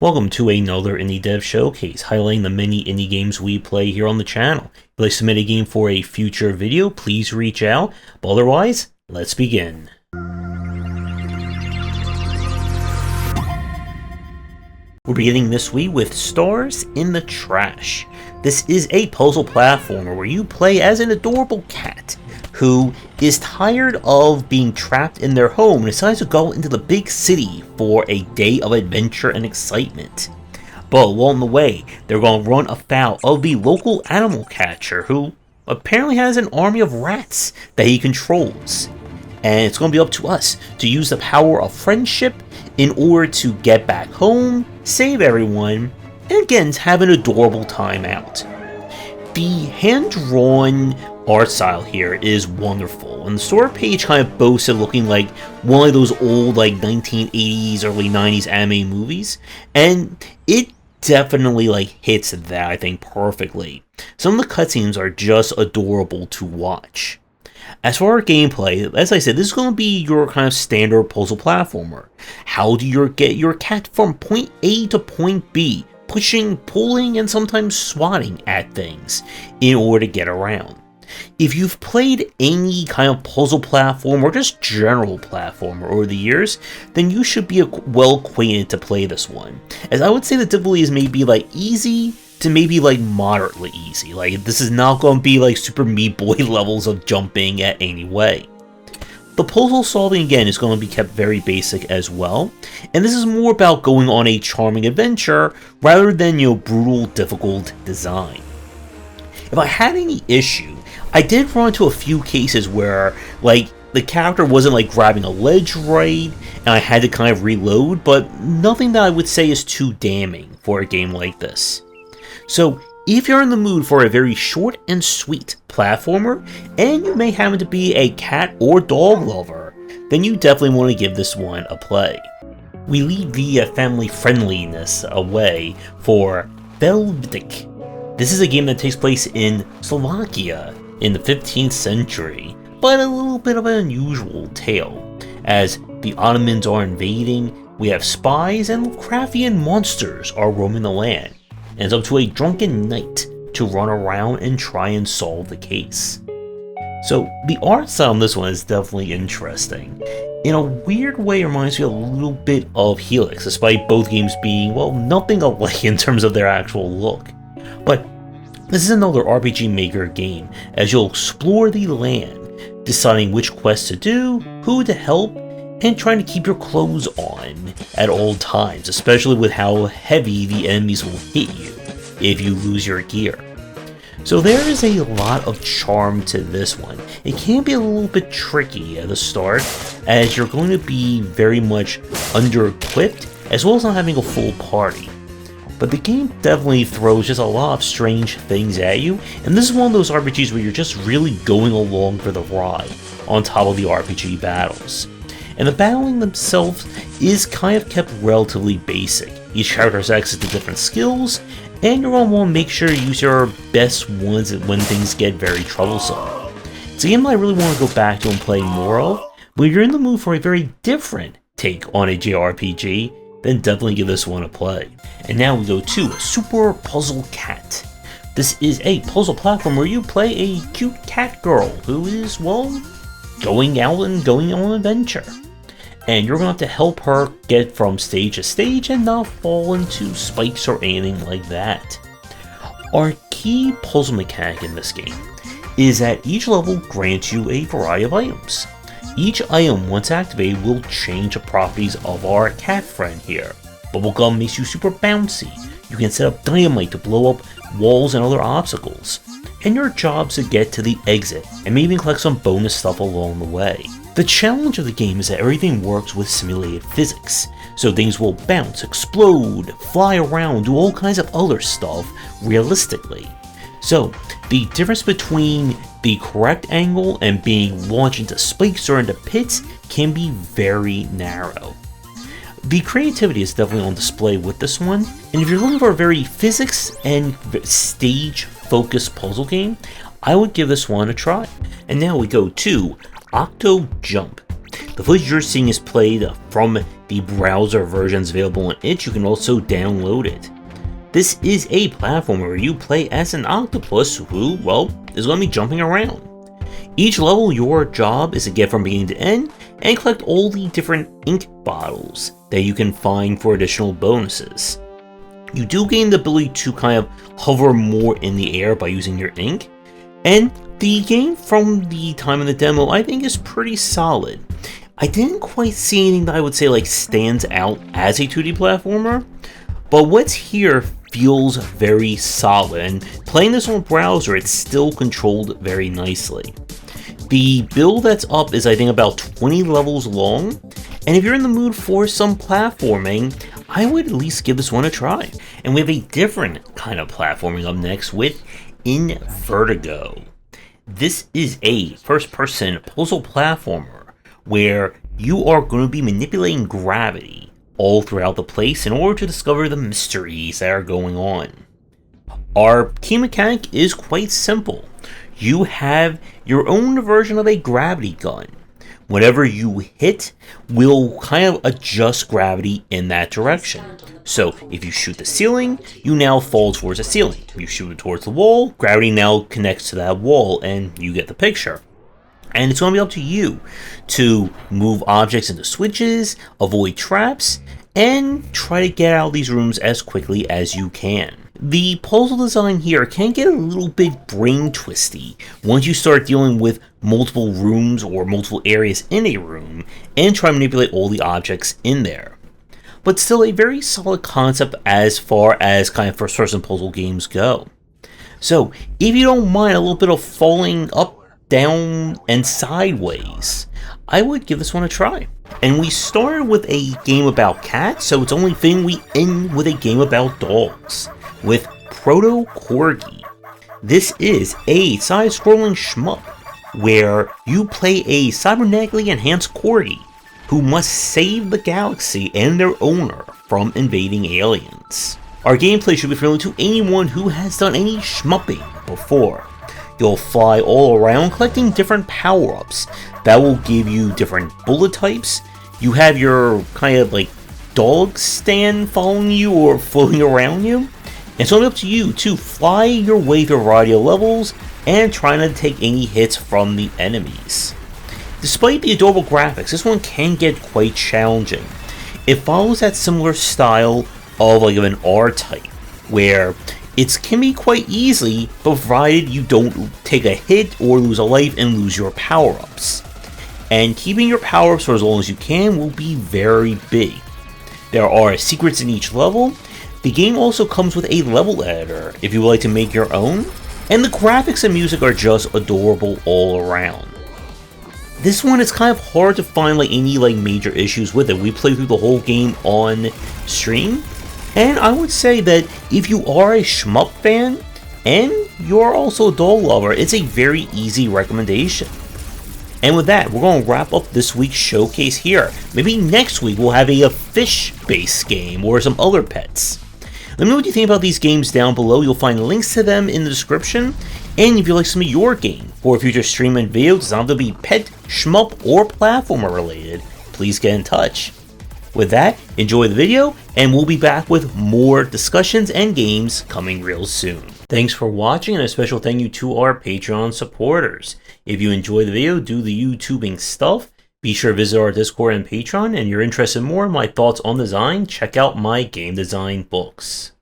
Welcome to another Indie Dev Showcase, highlighting the many indie games we play here on the channel. If you'd like to submit a game for a future video, please reach out. But otherwise, let's begin. We're beginning this week with Stars in the Trash. This is a puzzle platformer where you play as an adorable cat who is tired of being trapped in their home and decides to go into the big city for a day of adventure and excitement. But along the way, they're going to run afoul of the local animal catcher who apparently has an army of rats that he controls. And it's going to be up to us to use the power of friendship in order to get back home, save everyone, and again, have an adorable time out. The hand-drawn art style here is wonderful, and the store page kind of boasts of looking like one of those old 1980s, early 90s anime movies, and it definitely hits that, I think, perfectly. Some of the cutscenes are just adorable to watch. As for our gameplay, as I said, this is going to be your kind of standard puzzle platformer. How do you get your cat from point A to point B, pushing, pulling, and sometimes swatting at things in order to get around? If you've played any kind of puzzle platform or just general platformer over the years, then you should be well acquainted to play this one. As I would say the difficulty is maybe easy to maybe moderately easy. This is not going to be Super Meat Boy levels of jumping at any way. The puzzle solving again is going to be kept very basic as well, and this is more about going on a charming adventure rather than brutal, difficult design. If I had any issue, I did run into a few cases where the character wasn't grabbing a ledge right, and I had to kind of reload, but nothing that I would say is too damning for a game like this. So if you're in the mood for a very short and sweet platformer, and you may happen to be a cat or dog lover, then you definitely want to give this one a play. We leave the family friendliness away for Felvidek. This is a game that takes place in Slovakia in the 15th century, but a little bit of an unusual tale. As the Ottomans are invading, we have spies and Lovecraftian monsters are roaming the land, and it's up to a drunken knight to run around and try and solve the case. So the art style on this one is definitely interesting. In a weird way, it reminds me a little bit of Helix, despite both games being, nothing alike in terms of their actual look. But this is another RPG Maker game, as you'll explore the land, deciding which quests to do, who to help, and trying to keep your clothes on at all times, especially with how heavy the enemies will hit you if you lose your gear. So there is a lot of charm to this one. It can be a little bit tricky at the start, as you're going to be very much under-equipped, as well as not having a full party. But the game definitely throws just a lot of strange things at you, and this is one of those RPGs where you're just really going along for the ride, on top of the RPG battles. And the battling themselves is kind of kept relatively basic. Each character has access to different skills, and you're going to want to make sure you use your best ones when things get very troublesome. It's a game I really want to go back to and play more of, but if you're in the mood for a very different take on a JRPG, then definitely give this one a play. And now we go to Super Puzzle Cat. This is a puzzle platform where you play a cute cat girl who is, going out and going on an adventure. And you're going to have to help her get from stage to stage and not fall into spikes or anything like that. Our key puzzle mechanic in this game is that each level grants you a variety of items. Each item, once activated, will change the properties of our cat friend here. Bubblegum makes you super bouncy. You can set up dynamite to blow up walls and other obstacles. And your job's to get to the exit, and maybe collect some bonus stuff along the way. The challenge of the game is that everything works with simulated physics, so things will bounce, explode, fly around, do all kinds of other stuff realistically. So, the difference between the correct angle and being launched into spikes or into pits can be very narrow. The creativity is definitely on display with this one, and if you're looking for a very physics and stage-focused puzzle game, I would give this one a try. And now we go to Octojump. The footage you're seeing is played from the The browser version is available on itch. You can also download it. This is a platform where you play as an octopus who, well, is going to be jumping around. Each level, your job is to get from beginning to end and collect all the different ink bottles that you can find for additional bonuses. You do gain the ability to kind of hover more in the air by using your ink, and the game from the time of the demo I think is pretty solid. I didn't quite see anything that I would say like stands out as a 2D platformer, but what's here feels very solid, and playing this on browser, it's still controlled very nicely. The build that's up is I think about 20 levels long, and if you're in the mood for some platforming, I would at least give this one a try. And we have a different kind of platforming up next with Invertigo. This is a first-person puzzle platformer where you are going to be manipulating gravity all throughout the place in order to discover the mysteries that are going on. Our key mechanic is quite simple. You have your own version of a gravity gun. Whatever you hit will kind of adjust gravity in that direction. So if you shoot the ceiling, you now fall towards the ceiling. If you shoot it towards the wall, gravity now connects to that wall, and you get the picture. And it's going to be up to you to move objects into switches, avoid traps, and try to get out of these rooms as quickly as you can. The puzzle design here can get a little bit brain twisty once you start dealing with multiple rooms or multiple areas in a room and try to manipulate all the objects in there. But still a very solid concept as far as kind of first-person puzzle games go. So if you don't mind a little bit of falling up, down, and sideways, I would give this one a try. And we started with a game about cats, so it's only fitting we end with a game about dogs, with Protocorgi. This is a side-scrolling shmup, where you play a cybernetically enhanced corgi, who must save the galaxy and their owner from invading aliens. Our gameplay should be familiar to anyone who has done any shmupping before. You'll fly all around collecting different power-ups that will give you different bullet types. You have your kind of like dog stand following you or floating around you. And so it's up to you to fly your way through a variety of levels and try not to take any hits from the enemies. Despite the adorable graphics, this one can get quite challenging. It follows that similar style of like an R-type, where it can be quite easy, provided you don't take a hit or lose a life and lose your power-ups. And keeping your power-ups for as long as you can will be very big. There are secrets in each level. The game also comes with a level editor if you would like to make your own, and the graphics and music are just adorable all around. This one is kind of hard to find like any like major issues with it. We played through the whole game on stream, and I would say that if you are a shmup fan and you're also a dog lover, it's a very easy recommendation. And with that, we're going to wrap up this week's showcase here. Maybe next week we'll have a fish-based game or some other pets. Let me know what you think about these games down below. You'll find links to them in the description. And if you like some of your game for a future stream and video, does not have to be pet, shmup, or platformer related, please get in touch. With that, enjoy the video, and we'll be back with more discussions and games coming real soon. Thanks for watching, and a special thank you to our Patreon supporters. If you enjoy the video, do the YouTubing stuff, be sure to visit our Discord and Patreon, and if you're interested in more in my thoughts on design, check out my game design books.